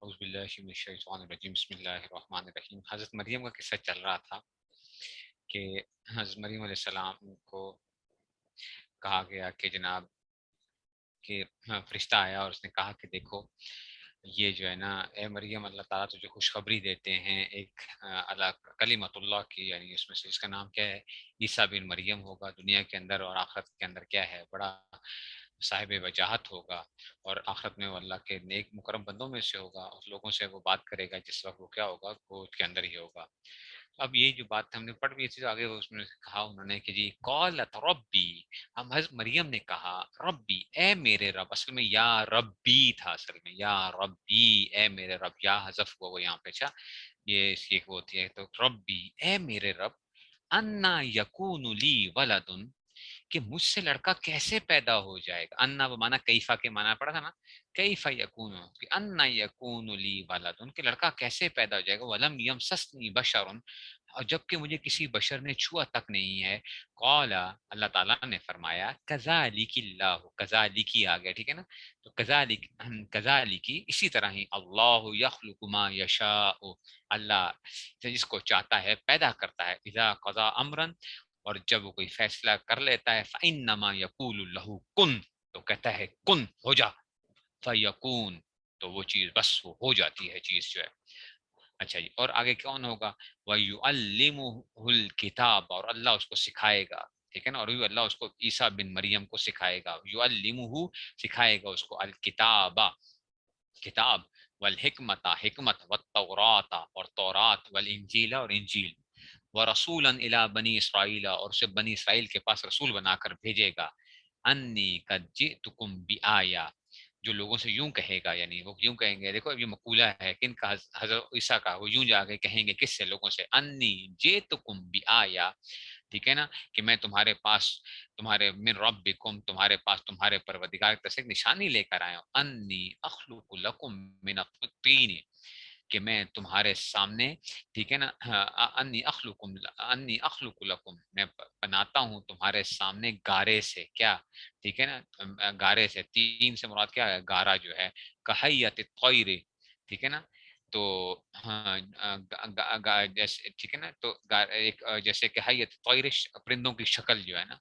اعوذ باللہ من الشیطان الرجیم بسم اللہ الرحمن الرحیم۔ حضرت مریم کا قصہ چل رہا تھا کہ حضرت مریم علیہ السلام کو کہا گیا کہ جناب کہ فرشتہ آیا اور اس نے کہا کہ دیکھو یہ جو ہے نا اے مریم، اللہ تعالیٰ تجھے خوشخبری دیتے ہیں ایک اللہ کلمت اللہ کی، یعنی اس میں سے اس کا نام کیا ہے، عیسیٰ بن مریم ہوگا، دنیا کے اندر اور آخرت کے اندر کیا ہے، بڑا صاحب وجاہت ہوگا، اور آخرت میں وہ اللہ کے نیک مکرم بندوں میں سے ہوگا، اس لوگوں سے وہ بات کرے گا جس وقت وہ کیا ہوگا، وہ اس کے اندر ہی ہوگا۔ اب یہ جو بات ہم نے پڑھ بھی تھی، آگے اس میں کہا انہوں نے کہ جی قالت ربی، ہم حضرت مریم نے کہا ربی اے میرے رب، اصل میں یا ربی تھا، اصل میں یا ربی اے میرے رب، یا حذف ہوا وہ یہاں پہ، اچھا یہ اس کی ایک وہ ہوتی ہے، تو ربی اے میرے رب، انا یکون لی ولدن، کہ مجھ سے لڑکا کیسے پیدا ہو جائے گا، انا بمانا کیفا کے مانا پڑا تھا نا، کیفا یکون، کہ انا یکون لی ولدن، کہ لڑکا کیسے پیدا ہو جائے گا، ولم یمسسنی بشر، اور جبکہ مجھے کسی بشر نے چھوا تک نہیں ہے، قال اللہ تعالیٰ نے فرمایا کذالک اللہ، کذالک آ گیا، ٹھیک ہے نا، تو کذالک اسی طرح ہی، اللہ یخلق ما یشاء، اللہ جس کو چاہتا ہے پیدا کرتا ہے، اذا قضا امرا، اور جب وہ کوئی فیصلہ کر لیتا ہے، فانما یقول له کن، تو کہتا ہے کن ہو جا، فیکون، تو وہ چیز بس وہ ہو جاتی ہے چیز جو ہے۔ اچھا جی، اور آگے کون ہوگا، وَيُعَلِّمُهُ الْكِتَابَ، اور اللہ اس کو سکھائے گا، ٹھیک ہے نا، اور اللہ اس کو عیسیٰ بن مریم کو سکھائے گا، یعلمہ سکھائے گا اس کو، الکتاب کتاب، والحکمت حکمت، والتورات اور تورات، والانجیل اور انجیل، ورسولا الی بنی اسرائیل، اور اسے بنی اسرائیل کے پاس رسول بنا کر بھیجے گا، انی قد جئتکم بآیہ، جو لوگوں سے یوں کہے گا، یعنی وہ یوں کہیں گے، دیکھو اب یہ مقولہ ہے کن کا، حضرت عیسیٰ کا، وہ یوں جا کے کہیں گے کس سے، لوگوں سے، انی جئتکم بآیہ، ٹھیک ہے نا، کہ میں تمہارے پاس، تمہارے من ربکم، تمہارے پاس تمہارے پروردگار کی طرف سے ایک نشانی لے کر آیا ہوں، انی اخلق لکم من الطین، کہ میں تمہارے سامنے، ٹھیک ہے نا، انی اخلق لکم، میں بناتا ہوں تمہارے سامنے گارے سے، کیا، ٹھیک ہے نا، گارے سے، تین سے مراد کیا ہے، گارا جو ہے، کحیت الطیر، ٹھیک ہے نا، تو ہاں جیسے، ٹھیک ہے نا، تو ایک جیسے کہ حیت طیر، پرندوں کی شکل جو ہے نا،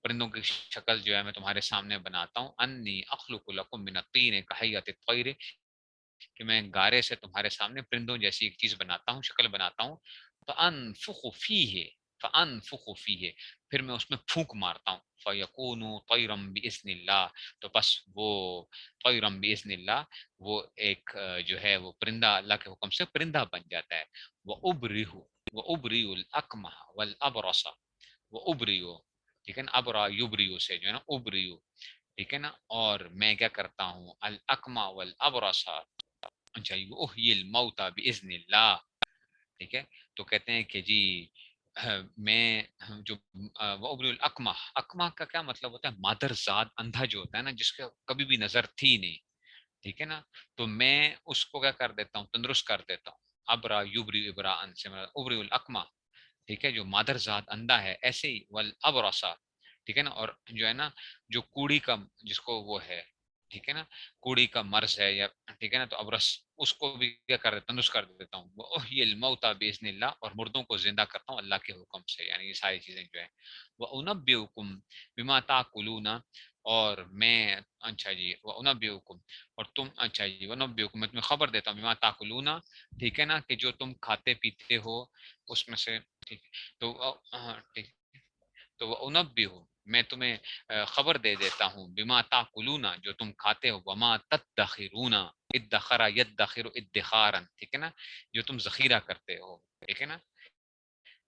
پرندوں کی شکل جو ہے میں تمہارے سامنے بناتا ہوں، انی اخلق لکم من الطین کحیت الطیر، کہ میں گارے سے تمہارے سامنے پرندوں جیسی ایک چیز بناتا ہوں، شکل بناتا ہوں، فانفخ فیہ، فانفخ فیہ، پھر میں اس میں پھونک مارتا ہوں، فیکون طیرا باذن اللہ، تو بس وہ طیرا باذن اللہ، وہ ایک جو ہے وہ پرندہ اللہ کے حکم سے پرندہ بن جاتا ہے، وابریہ الاکمہ والابرص، وابریہ، ٹھیک ہے نا، ابرا یبریو سے جو ہے نا، ابریو، ٹھیک ہے نا، اور میں کیا کرتا ہوں، الاکمہ والابرص، اچھا وحی الموتى باذن اللہ، ٹھیک ہے، تو کہتے ہیں کہ جی میں جو وابری الاکمہ، اکمہ کا کیا مطلب ہوتا ہے، مادر زاد، اندھا جو ہوتا ہے نا، جس کا کبھی بھی نظر تھی نہیں، ٹھیک ہے نا، تو میں اس کو کیا کر دیتا ہوں، تندرست کر دیتا ہوں، ابرا یبری ابرا ان سے ابری الاکمہ، ٹھیک ہے، جو مادر ذات اندھا ہے، ایسے ہی والابرص، ٹھیک ہے نا، اور جو ہے نا جو کوڑی کا، جس کو وہ ہے، ٹھیک ہے نا، کوڑی کا مرض ہے یا، ٹھیک ہے نا، تو ابرص اس کو بھی کیا کر دیتا ہوں، تندرست کر دیتا ہوں، وحی الموتى باذن اللہ، اور مردوں کو زندہ کرتا ہوں اللہ کے حکم سے، یعنی یہ ساری چیزیں جو ہے، وانبئکم بما تاکلون، اور میں، اچھا جی وانبئکم، اور تم، اچھا جی وانبئکم، میں تمہیں خبر دیتا ہوں، بما تاکلون، ٹھیک ہے نا، کہ جو تم کھاتے پیتے ہو اس میں سے، ٹھیک، تو ہاں ٹھیک، تو وہ انبی ہوں، میں تمہیں خبر دے دیتا ہوں، بما تاکلون، جو تم کھاتے ہو، وما تدخرون، ادخر یدخر ادخارا، ٹھیک ہے نا، جو تم ذخیرہ کرتے ہو، ٹھیک ہے نا،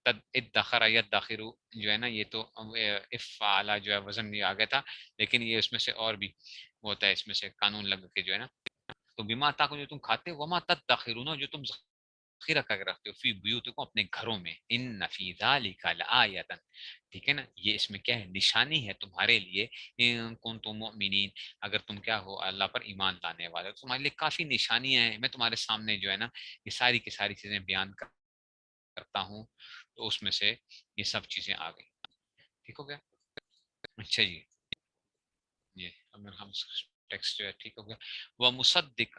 تد ادخر یدخر جو ہے نا، یہ تو افعال جو ہے وزن یہ آ گیا تھا، لیکن یہ اس میں سے اور بھی ہوتا ہے، اس میں سے قانون لگ کے جو ہے نا، تو بما تاکلون جو تم کھاتے ہو، وما تدخرون جو تم ذخیرہ کر کے رکھتے ہو، فی بیوتکم اپنے گھروں میں، ان فی ذالک لآیۃ، ٹھیک ہے نا، یہ اس میں کیا ہے، نشانی ہے تمہارے لیے، ان کنتم مؤمنین، اگر تم کیا ہو اللہ پر ایمان لانے والے، تمہارے لیے کافی نشانیاں ہیں، میں تمہارے سامنے جو ہے نا یہ ساری کی ساری چیزیں بیان کرتا ہوں، تو اس میں سے یہ سب چیزیں آ گئی، ٹھیک ہو گیا، اچھا جی، یہ ہم ٹیکسٹ جو ہے ٹھیک ہو گیا، وہ مصدق،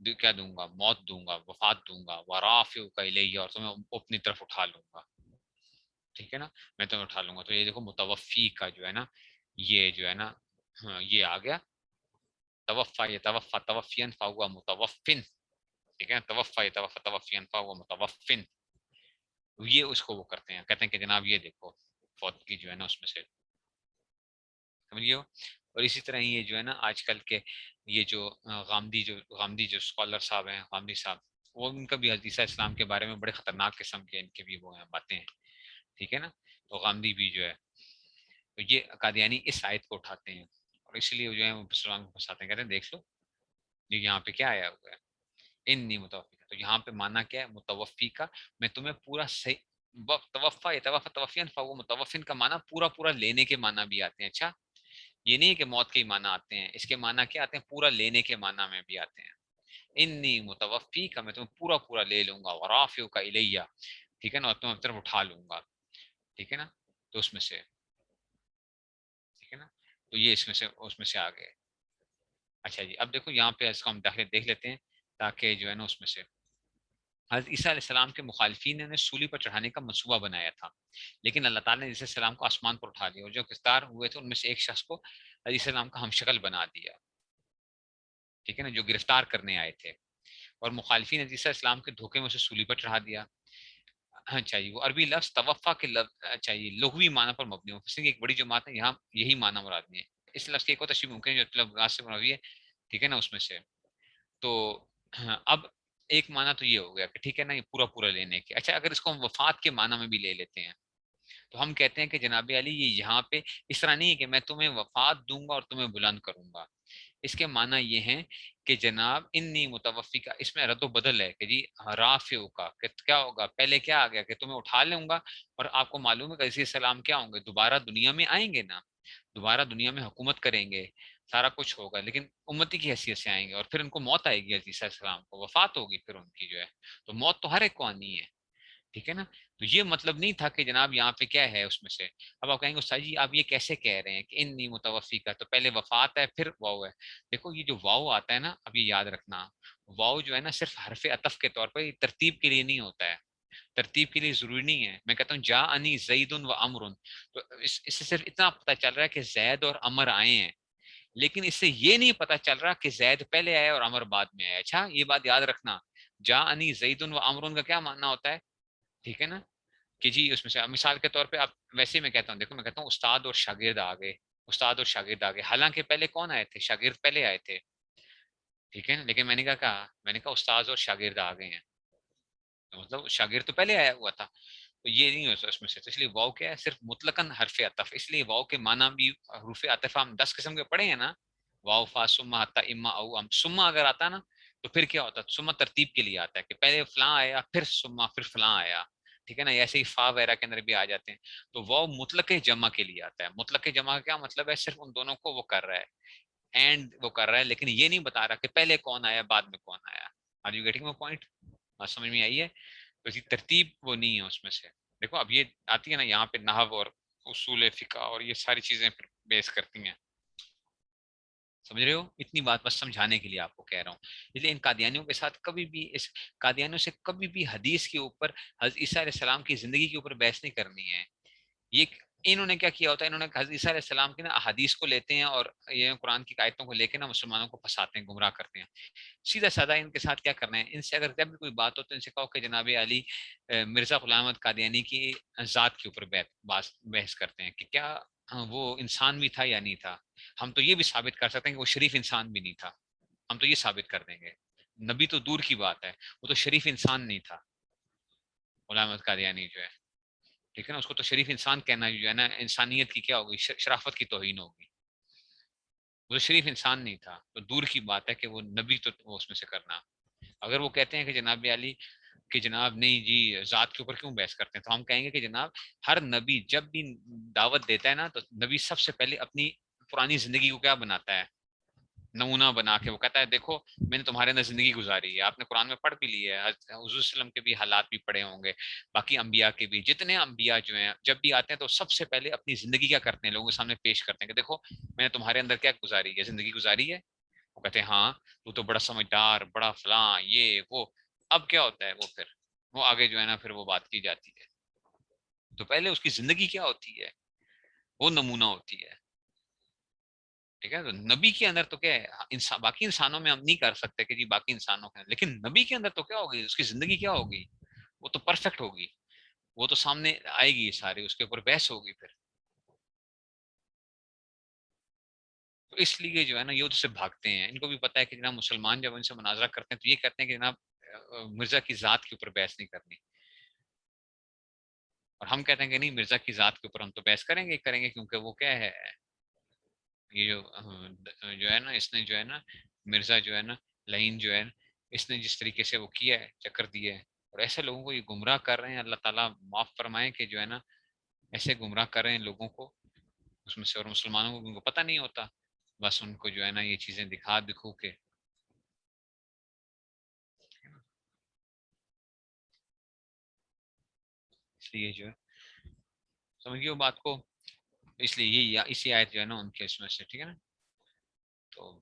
کیا دوں گا؟ موت دوں گا، وفات دوں گا، ورافعک الیہ، اور تمہیں اپنی طرف اٹھا لوں گا، ٹھیک ہے نا، میں تمہیں اٹھا لوں گا. تو یہ دیکھو متوفی کا جو ہے نا، یہ جو ہے نا، ہاں یہ آ گیا توفا، یہ توفا توفین فہو متوفن، ٹھیک ہے نا، توفا یہ توفا توفین فہو متوفن. یہ اس کو وہ کرتے ہیں، کہتے ہیں کہ جناب یہ دیکھو فوت کی جو ہے نا اس میں سے، سمجھیے. اور اسی طرح یہ جو ہے نا آج کل کے یہ جو غامدی جو اسکالر صاحب ہیں، غامدی صاحب، وہ ان کا بھی حدیثہ اسلام کے بارے میں بڑے خطرناک قسم کے ان کے بھی وہ ہیں باتیں ہیں، ٹھیک ہے نا. تو غامدی بھی جو ہے، تو یہ قادیانی اس آیت کو اٹھاتے ہیں اور اس لیے جو ہے وہ مسلمان کو پھنساتے ہیں، کہتے ہیں دیکھ لو یہ یہاں پہ کیا آیا ہوا ہے، انی متوفی کا. تو یہاں پہ مانا کیا ہے متوفی کا؟ میں تمہیں پورا صحیح، توفا یہ توفا توفین فہو متوفن کا مانا پورا پورا لینے کے مانا بھی آتے ہیں. اچھا، یہ نہیں ہے کہ موت کے ہی معنی آتے ہیں، اس کے معنی کیا آتے ہیں؟ پورا لینے کے معنی میں بھی آتے ہیں. انی متوفی کا، میں تمہیں پورا پورا لے لوں گا، ورافعک الیہ، ٹھیک ہے نا، اور تمہیں طرف اٹھا لوں گا، ٹھیک ہے نا. تو اس میں سے، ٹھیک ہے نا، تو یہ اس میں سے آ گئے. اچھا جی، اب دیکھو یہاں پہ اس کو ہم داخلے دیکھ لیتے ہیں تاکہ جو ہے نا اس میں سے حضرت عیسیٰ علیہ السلام کے مخالفین نے سولی پر چڑھانے کا منصوبہ بنایا تھا، لیکن اللہ تعالیٰ نے عیسیٰ علیہ السلام کو آسمان پر اٹھا لیا، اور جو گرفتار ہوئے تھے ان میں سے ایک شخص کو حضرت عیسیٰ علیہ السلام کا ہم شکل بنا دیا، ٹھیک ہے نا، جو گرفتار کرنے آئے تھے. اور مخالفین حضرت عیسیٰ علیہ السلام کے دھوکے میں اسے سولی پر چڑھا دیا. ہاں چاہیے وہ عربی لفظ توفا کے لفظ چاہیے لغوی معنی پر مبنی ہو، کی ایک بڑی جماعت ہے یہاں یہی معنی مراد نہیں ہے. اس لفظ کی ایک اور تشریح ممکن ہے جو لفظ سے مروی ہے، ٹھیک ہے نا، اس میں سے. تو اب ایک معنی تو یہ ہو گیا کہ ٹھیک ہے نا یہ پورا پورا لینے کے. اچھا، اگر اس کو ہم وفات کے معنی میں بھی لے لیتے ہیں تو ہم کہتے ہیں کہ جناب علی یہ یہاں پہ اس طرح نہیں ہے کہ میں تمہیں وفات دوں گا اور تمہیں بلند کروں گا. اس کے معنی یہ ہیں کہ جناب انی متوفی کا، اس میں رد و بدل ہے کہ جی رافع کا، کہ کیا ہوگا، پہلے کیا آ گیا کہ تمہیں اٹھا لوں گا، اور آپ کو معلوم ہے کہ عیسی السلام کیا ہوں گے، دوبارہ دنیا میں آئیں گے نا، دوبارہ دنیا میں حکومت کریں گے، سارا کچھ ہوگا، لیکن امتی کی حیثیت سے آئیں گے، اور پھر ان کو موت آئے گی، عیسی السلام کو وفات ہوگی پھر ان کی جو ہے. تو موت تو ہر ایک کو آنی ہے، ٹھیک ہے نا. تو یہ مطلب نہیں تھا کہ جناب یہاں پہ کیا ہے اس میں سے. اب آپ کہیں گے استاد جی آپ یہ کیسے کہہ رہے ہیں کہ انی متوفی کا، تو پہلے وفات ہے پھر واو ہے. دیکھو یہ جو واو آتا ہے نا، اب یہ یاد رکھنا، واو جو ہے نا صرف حرف عطف کے طور پر، یہ ترتیب کے لیے نہیں ہوتا ہے، ترتیب کے لیے ضروری نہیں ہے. میں کہتا ہوں جا انی زید و امر، تو اس سے صرف اتنا پتہ چل رہا ہے کہ زید اور امر آئے ہیں، لیکن اس سے یہ نہیں پتا چل رہا کہ زید پہلے آیا اور امر بعد میں آیا. اچھا یہ بات یاد رکھنا، جا انی زید و امر کا کیا ماننا ہوتا ہے، ٹھیک ہے نا، کہ جی اس میں سے مثال کے طور پہ آپ ویسے میں کہتا ہوں، دیکھو میں کہتا ہوں استاد اور شاگرد آ گئے، استاد اور شاگرد آ گئے، حالانکہ پہلے کون آئے تھے؟ شاگرد پہلے آئے تھے، ٹھیک ہے نا. لیکن میں نے کیا کہا، میں نے کہا استاد اور شاگرد آ گئے ہیں، تو مطلب شاگرد تو پہلے آیا ہوا تھا. تو یہ نہیں ہوتا اس میں سے. تو اس لیے واؤ کیا ہے؟ صرف مطلقاً حرف عطف. اس لیے واؤ کے معنی بھی حروف عطف ہم 10 قسم کے پڑھے ہیں نا، واؤ فا سما حتا اما او ام. سما اگر آتا نا تو پھر کیا ہوتا ہے؟ سما ترتیب کے لیے آتا ہے کہ پہلے فلاں آیا پھر سما پھر فلاں آیا، ٹھیک ہے نا. ایسے ہی فا وغیرہ کے اندر بھی آ جاتے ہیں. تو واؤ مطلق جمع کے لیے آتا ہے. مطلق جمع کا کیا مطلب ہے؟ صرف ان دونوں کو وہ کر رہا ہے، اینڈ وہ کر رہا ہے، لیکن یہ نہیں بتا رہا کہ پہلے کون آیا بعد میں کون آیا. Are you getting my point? بات سمجھ میں آئی ہے؟ تو اسی ترتیب وہ نہیں ہے اس میں سے. دیکھو اب یہ آتی ہے نا یہاں پہ نحو اور اصول فقہ اور یہ ساری چیزیں پھر بیس کرتی ہیں، سمجھ رہے ہو؟ اتنی بات بس سمجھانے کے لیے آپ کو کہہ رہا ہوں. اس لیے ان قادیانیوں کے ساتھ کبھی بھی، اس قادیانیوں سے کبھی بھی حدیث کے اوپر، حضرت عیسیٰ علیہ السلام کی زندگی کے اوپر بحث نہیں کرنی ہے. یہ انہوں نے کیا کیا ہوتا ہے، انہوں نے حضرت عیسیٰ علیہ السلام کی نا احادیث کو لیتے ہیں اور یہ قرآن کی آیتوں کو لے کے نا مسلمانوں کو پھنساتے ہیں، گمراہ کرتے ہیں. سیدھا سادہ ان کے ساتھ کیا کرنا ہے، ان سے اگر جب بھی کوئی بات ہو تو ان سے کہو کہ جناب علی مرزا غلام احمد قادیانی کی ذات کے اوپر بحث کرتے ہیں کہ کیا وہ انسان بھی تھا یا نہیں تھا. ہم تو یہ بھی ثابت کر سکتے ہیں کہ وہ شریف انسان بھی نہیں تھا، ہم تو یہ ثابت کر دیں گے. نبی تو دور کی بات ہے، وہ تو شریف انسان نہیں تھا غلام احمد قادیانی جو ہے، ٹھیک ہے نا. اس کو تو شریف انسان کہنا جو ہے نا انسانیت کی کیا ہوگی، شرافت کی توہین ہوگی. وہ تو شریف انسان نہیں تھا، تو دور کی بات ہے کہ وہ نبی تو وہ اس میں سے کرنا. اگر وہ کہتے ہیں کہ جناب علی کہ جناب نہیں جی ذات کے اوپر کیوں بحث کرتے ہیں، تو ہم کہیں گے کہ جناب ہر نبی جب بھی دعوت دیتا ہے نا تو نبی سب سے پہلے اپنی پرانی زندگی کو کیا بناتا ہے، نمونہ بنا کے. وہ کہتا ہے دیکھو میں نے تمہارے اندر زندگی گزاری ہے. آپ نے قرآن میں پڑھ بھی لی ہے، حضرت حضور صلی اللہ علیہ وسلم کے بھی حالات بھی پڑھے ہوں گے، باقی انبیاء کے بھی. جتنے انبیاء جو ہیں جب بھی آتے ہیں تو سب سے پہلے اپنی زندگی کیا کرتے ہیں، لوگوں کے سامنے پیش کرتے ہیں کہ دیکھو میں نے تمہارے اندر کیا گزاری ہے، زندگی گزاری ہے. وہ کہتے ہیں ہاں تو بڑا سمجھدار، بڑا فلاں یہ وہ. اب کیا ہوتا ہے وہ پھر وہ آگے جو ہے نا پھر وہ بات کی جاتی ہے. تو پہلے اس کی زندگی کیا ہوتی ہے، وہ نمونہ ہوتی ہے. ٹھیک ہے، تو نبی کے اندر تو کیا ہے، انسان باقی انسانوں میں ہم نہیں کر سکتے کہ جی باقی انسانوں کے اندر، لیکن نبی کے اندر تو کیا ہوگی، اس کی زندگی کیا ہوگی، وہ تو پرفیکٹ ہوگی. وہ تو سامنے آئے گی ساری، اس کے اوپر بحث ہوگی پھر. تو اس لیے جو ہے نا یہ تو سے بھاگتے ہیں. ان کو بھی پتا ہے کہ جناب مسلمان جب ان سے مناظرہ کرتے ہیں تو یہ کہتے ہیں کہ جناب مرزا کی ذات کے اوپر بحث نہیں کرنی. اور ہم کہتے ہیں کہ نہیں، مرزا کی ذات کے اوپر ہم تو بحث کریں گے کیونکہ وہ کیا ہے، یہ جو ہے نا اس نے جو ہے نا مرزا جو ہے نا لعین جو ہے، اس نے جس طریقے سے وہ کیا ہے، چکر دیا ہے. اور ایسے لوگوں کو یہ گمراہ کر رہے ہیں. اللہ تعالیٰ معاف فرمائے کہ جو ہے نا ایسے گمراہ کر رہے ہیں لوگوں کو اس میں سے. اور مسلمانوں کو ان کو پتہ نہیں ہوتا، بس ان کو جو ہے نا یہ چیزیں دکھا دکھو کے. اس لیے جو ہے سمجھیے بات کو، اس لیے یہ اسی آیت جو ہے نا ان کے اس میں سے. ٹھیک ہے نا، تو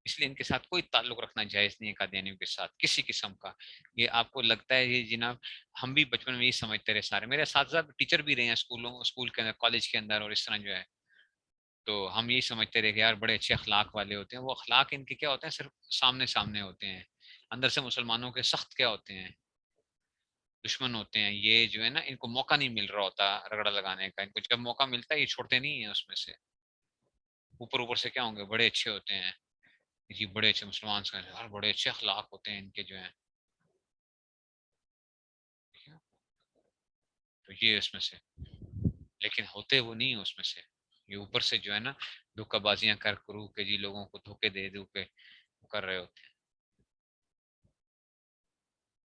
اس لیے ان کے ساتھ کوئی تعلق رکھنا جائز نہیں ہے، قادیانیوں کے ساتھ کسی قسم کا. یہ آپ کو لگتا ہے یہ جناب، ہم بھی بچپن میں یہی سمجھتے رہے سارے. میرے اساتذہ ٹیچر بھی رہے ہیں اسکول کے اندر، کالج کے اندر، اور اس طرح جو ہے. تو ہم یہی سمجھتے رہے کہ یار بڑے اچھے اخلاق والے ہوتے ہیں. وہ اخلاق ان کے کیا ہوتے ہیں، صرف سامنے سامنے ہوتے ہیں. اندر سے مسلمانوں کے سخت کیا ہوتے ہیں، دشمن ہوتے ہیں. یہ جو ہے نا ان کو موقع نہیں مل رہا ہوتا رگڑا لگانے کا. ان کو جب موقع ملتا ہے یہ چھوڑتے نہیں ہیں اس میں سے. اوپر اوپر سے کیا ہوں گے، بڑے اچھے ہوتے ہیں جی، بڑے اچھے مسلمان سے بڑے اچھے اخلاق ہوتے ہیں ان کے جو ہیں. تو یہ اس میں سے، لیکن ہوتے وہ نہیں ہیں اس میں سے. یہ اوپر سے جو ہے نا دھوکہ بازیاں کر کرو کہ جی لوگوں کو دھوکے دے دو کے کر رہے ہوتے ہیں.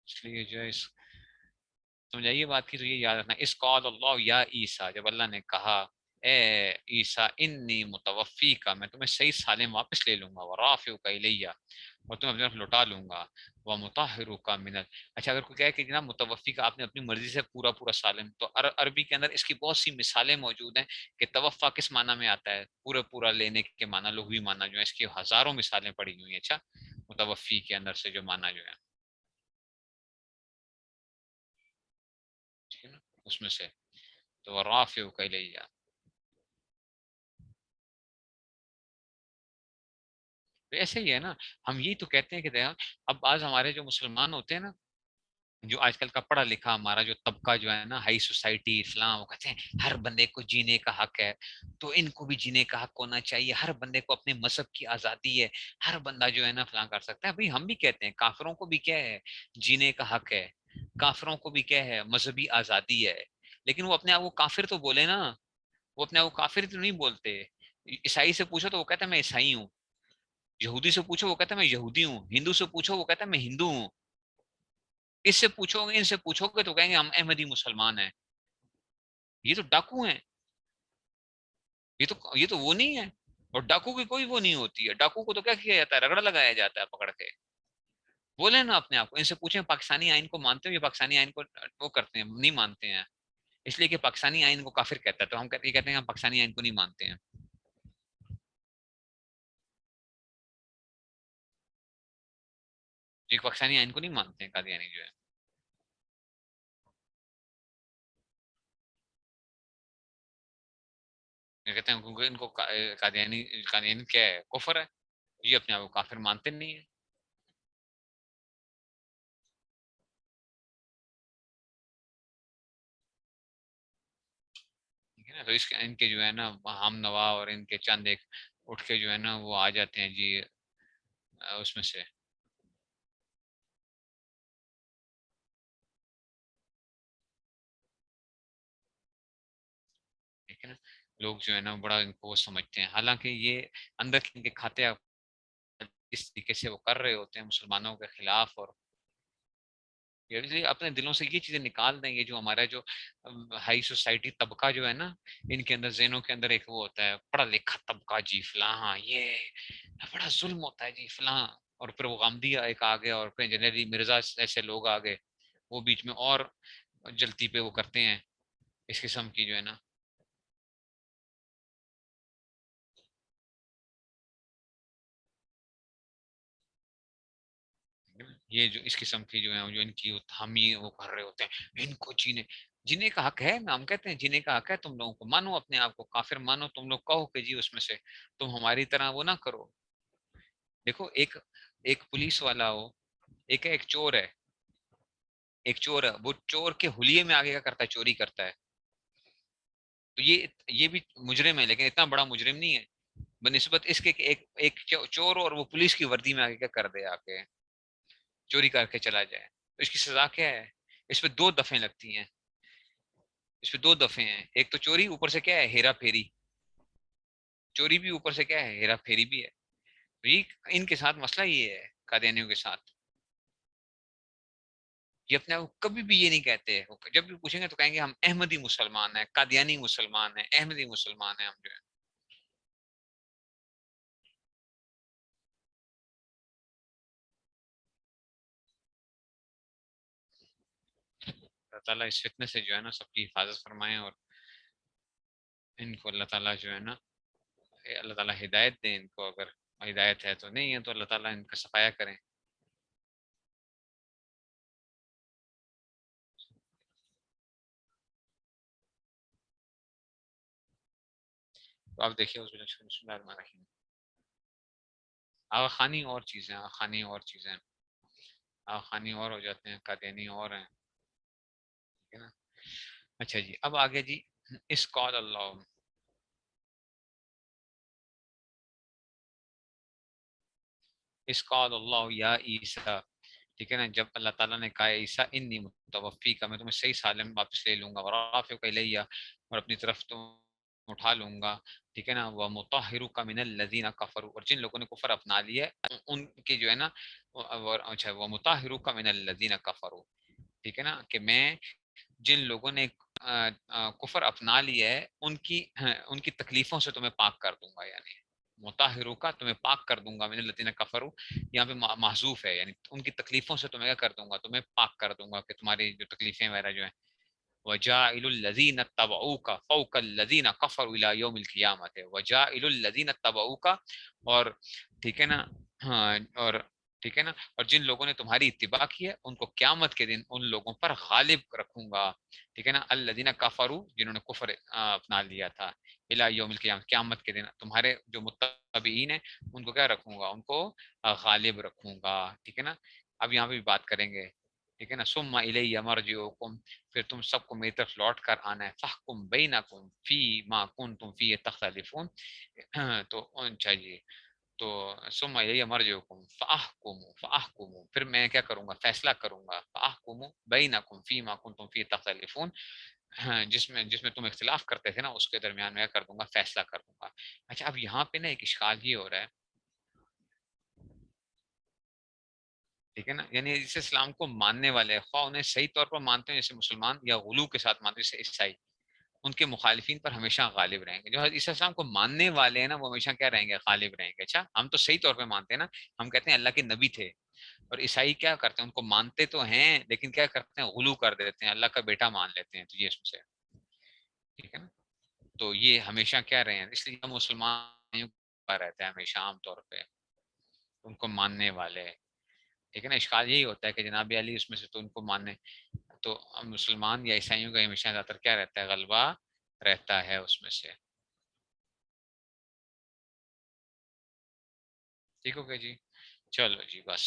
اس لیے جو ہے سمجھائیے بات کی تو یہ یاد رکھنا. اس قال اللہ یا عیسیٰ، جب اللہ نے کہا اے عیسیٰ انی متوفی کا، میں تمہیں صحیح سالم واپس لے لوں گا، ورافع کا الیہ، اور تمہیں اپنے طرف لوٹا لوں گا، ومطہر کا من اچھا اگر کوئی کہے کہ جناب متوفی کا آپ نے اپنی مرضی سے پورا پورا سالم، تو عربی کے اندر اس کی بہت سی مثالیں موجود ہیں کہ توفع کس معنی میں آتا ہے، پورا پورا لینے کے معنی، لغوی معنی جو ہے اس کی ہزاروں مثالیں پڑی ہوئی ہیں. اچھا متوفی کے اندر سے جو معنی جو ہے ٹھیک ہے نا اس میں سے، تو رافع کا الیہ. تو ایسے ہی ہے نا، ہم یہی تو کہتے ہیں کہ دیکھا، اب بعض ہمارے جو مسلمان ہوتے ہیں نا، جو آج کل کا پڑھا لکھا ہمارا جو طبقہ جو ہے نا، ہائی سوسائٹی اسلام، وہ کہتے ہیں ہر بندے کو جینے کا حق ہے، تو ان کو بھی جینے کا حق ہونا چاہیے، ہر بندے کو اپنے مذہب کی آزادی ہے، ہر بندہ جو ہے نا فلاں کر سکتا ہے. بھائی ہم بھی کہتے ہیں کافروں کو بھی کیا ہے، جینے کا حق ہے، کافروں کو بھی کیا ہے، مذہبی آزادی ہے. لیکن وہ اپنے آپ کو کافر تو بولے نا، وہ اپنے آپ کو کافر تو نہیں بولتے. عیسائی سے پوچھو تو وہ کہتا ہے میں عیسائی ہوں، یہودی سے پوچھو وہ کہتا ہے میں یہودی ہوں، ہندو سے پوچھو وہ کہتا ہے میں ہندو ہوں. اس سے پوچھو گے، ان سے پوچھو گے تو کہیں گے ہم احمدی مسلمان ہیں. یہ تو ڈاکو ہیں، یہ تو وہ نہیں ہے. اور ڈاکو کی کوئی وہ نہیں ہوتی ہے. ڈاکو کو تو کیا کیا جاتا ہے، رگڑا لگایا جاتا ہے پکڑ کے. بولے نا اپنے آپ کو، ان سے پوچھیں پاکستانی آئین کو مانتے ہو؟ یہ پاکستانی آئین کو وہ کرتے ہیں، نہیں مانتے ہیں. اس لیے کہ پاکستانی آئین کو کافر کہتا ہے، تو ہم کہتے ہیں ہم پاکستانی آئین کو نہیں مانتے ہیں. یہ پاکستانی آئین کو نہیں مانتے ہیں قادیانی جو ہے. یہ کہتے ہیں کیونکہ ان کو قادیانی کیا ہے، کفر ہے. یہ اپنے آپ کو کافر مانتے نہیں ہے. ٹھیک ہے نا، تو ان کے جو ہے نا ہم نوا اور ان کے چند ایک اٹھ کے جو ہے نا وہ آ جاتے ہیں جی اس میں سے. ٹھیک ہے نا، لوگ جو ہے نا بڑا ان کو وہ سمجھتے ہیں، حالانکہ یہ اندر ان کے کھاتے اس طریقے سے وہ کر رہے ہوتے ہیں مسلمانوں کے خلاف. اور یہ اپنے دلوں سے یہ چیزیں نکال دیں. یہ جو ہمارا جو ہائی سوسائٹی طبقہ جو ہے نا، ان کے اندر ذہنوں کے اندر ایک وہ ہوتا ہے پڑھا لکھا طبقہ جی فلاں، یہ بڑا ظلم ہوتا ہے جی فلاں. اور پھر وہ غامدی ایک آ گیا، اور پھر جنرلی مرزا ایسے لوگ آ گئے، وہ بیچ میں اور جلتی پہ وہ کرتے ہیں اس قسم کی جو ہے نا. یہ جو اس قسم کی جو ہے جو ان کی حامی وہ کر رہے ہوتے ہیں ان کو جینے کا حق ہے. ہم کہتے ہیں جینے کا حق ہے, تم لوگوں کو مانو, اپنے آپ کو کافر مانو, تم لوگ کہو کہ جی اس میں سے تم ہماری طرح وہ نہ کرو. دیکھو ایک پولیس والا ہو, ایک چور ہے, ایک چور ہے, وہ چور کے حلیے میں آگے کیا کرتا ہے, چوری کرتا ہے. تو یہ بھی مجرم ہے, لیکن اتنا بڑا مجرم نہیں ہے بنسبت اس کے کہ ایک چور اور وہ پولیس کی وردی میں آگے کیا کر دے, آ کے چوری کر کے چلا جائے. تو اس کی سزا کیا ہے, اس پہ 2 دفعیں لگتی ہیں, اس پہ 2 دفعے ہیں. ایک تو چوری, اوپر سے کیا ہے, ہیرا پھیری. چوری بھی اوپر سے کیا ہے, ہیرا پھیری بھی ہے. تو یہ ان کے ساتھ مسئلہ یہ ہے قادیانیوں کے ساتھ, یہ اپنے آپ کو کبھی بھی یہ نہیں کہتے. جب بھی پوچھیں گے تو کہیں گے ہم احمدی مسلمان ہیں, قادیانی مسلمان ہیں, احمدی مسلمان ہیں ہم جو ہے. اللہ تعالیٰ اس فتنے سے جو ہے نا سب کی حفاظت فرمائیں, اور ان کو اللہ تعالیٰ جو ہے نا, اللہ تعالیٰ ہدایت دیں ان کو. اگر ہدایت ہے تو, نہیں ہے تو اللہ تعالیٰ ان کا صفایا کریں. تو آپ دیکھیے بسم اللہ الرحمن الرحیم. آغا خانی اور چیزیں, آغا خانی اور چیزیں, آغا خانی اور ہو جاتے ہیں, قادیانی اور ہیں, ٹھیک ہے نا. اچھا جی, اب آگے جی, اس قول اللہ, اس قول اللہ یا عیسیٰ, ٹھیک ہے نا, جب اللہ تعالیٰ نے کہا عیسیٰ انی متوفی کا, میں تمہیں صحیح سالم واپس لے لوں گا, ورافعک الیہ, اور اپنی طرف تم اٹھا لوں گا, ٹھیک ہے نا, ومطہرک من الذین کفروا, اور جن لوگوں نے کفر اپنا لیا ان کی جو ہے نا, اچھا, ومطہرک من الذین کفروا, ٹھیک ہے نا, کہ میں جن لوگوں نے کفر اپنا لیا ہے ان کی تکلیفوں سے تمہیں پاک کر دوں گا. یعنی مطہروں کا, تمہیں پاک کر دوں گا, من الذین کفروا یہاں پہ محذوف ہے, یعنی ان کی تکلیفوں سے تمہیں کیا کر دوں گا, تمہیں پاک کر دوں گا, کہ تمہاری جو تکلیفیں وغیرہ جو ہیں. وجاعل الذین اتبعوک فوق الذین کفروا الی یوم القیامت, وجاعل الذین اتبعوک, اور ٹھیک ہے نا, ہاں, اور ٹھیک ہے نا, اور جن لوگوں نے تمہاری اتباع کی ہے ان کو قیامت کے دن ان لوگوں پر غالب رکھوں گا, ٹھیک ہے نا, الذین کفروا, جنہوں نے کفر اپنا لیا تھا, الی یوم القیامت, قیامت کے دن تمہارے جو متبعین ہیں ان کو کیا رکھوں گا, ان کو غالب رکھوں گا, ٹھیک ہے نا. اب یہاں پہ بھی بات کریں گے, ٹھیک ہے نا, ثم الی مرجعکم, پھر تم سب کو میری طرف لوٹ کر آنا ہے, فاحکم بینکم فی ما کنتم فیہ تختلفون. تو اچھا جی, تو ثم الی مرجعکم فاحکموا, پھر میں کیا کروں گا, فیصلہ کروں گا, فاحکموا بینکم فی ما کنتم فیہ تختلفون, جس میں تم اختلاف کرتے تھے نا, اس کے درمیان میں کر دوں گا, فیصلہ کر دوں گا. اچھا, اب یہاں پہ نا ایک اشکال یہ ہو رہا ہے, ٹھیک ہے نا, یعنی جس اسلام کو ماننے والے, خواہ انہیں صحیح طور پر مانتے ہیں جیسے مسلمان, یا غلو کے ساتھ مانتے ہیں جیسے عیسائی, ان کے مخالفین پر ہمیشہ غالب رہیں گے. جو اس اسلام کو ماننے والے ہیں نا, وہ ہمیشہ کیا رہیں گے, غالب رہیں گے. اچھا, ہم تو صحیح طور پہ مانتے ہیں نا, ہم کہتے ہیں اللہ کے نبی تھے, اور عیسائی کیا کرتے ہیں, ان کو مانتے تو ہیں لیکن کیا کرتے ہیں, غلو کر دیتے ہیں, اللہ کا بیٹا مان لیتے ہیں, تو یہ اس میں سے, ٹھیک ہے نا. تو یہ ہمیشہ کیا رہے ہیں, اس لیے ہم مسلمان رہتے ہیں ہمیشہ عام طور پہ ان کو ماننے والے, ٹھیک ہے نا. اشکال یہی ہوتا ہے کہ جناب علی اس میں سے تو ان کو ماننے, تو مسلمان یا عیسائیوں کا ہمیشہ زیادہ تر کیا رہتا ہے, غلبہ رہتا ہے اس میں سے. ٹھیک ہو گیا جی, چلو جی, بس.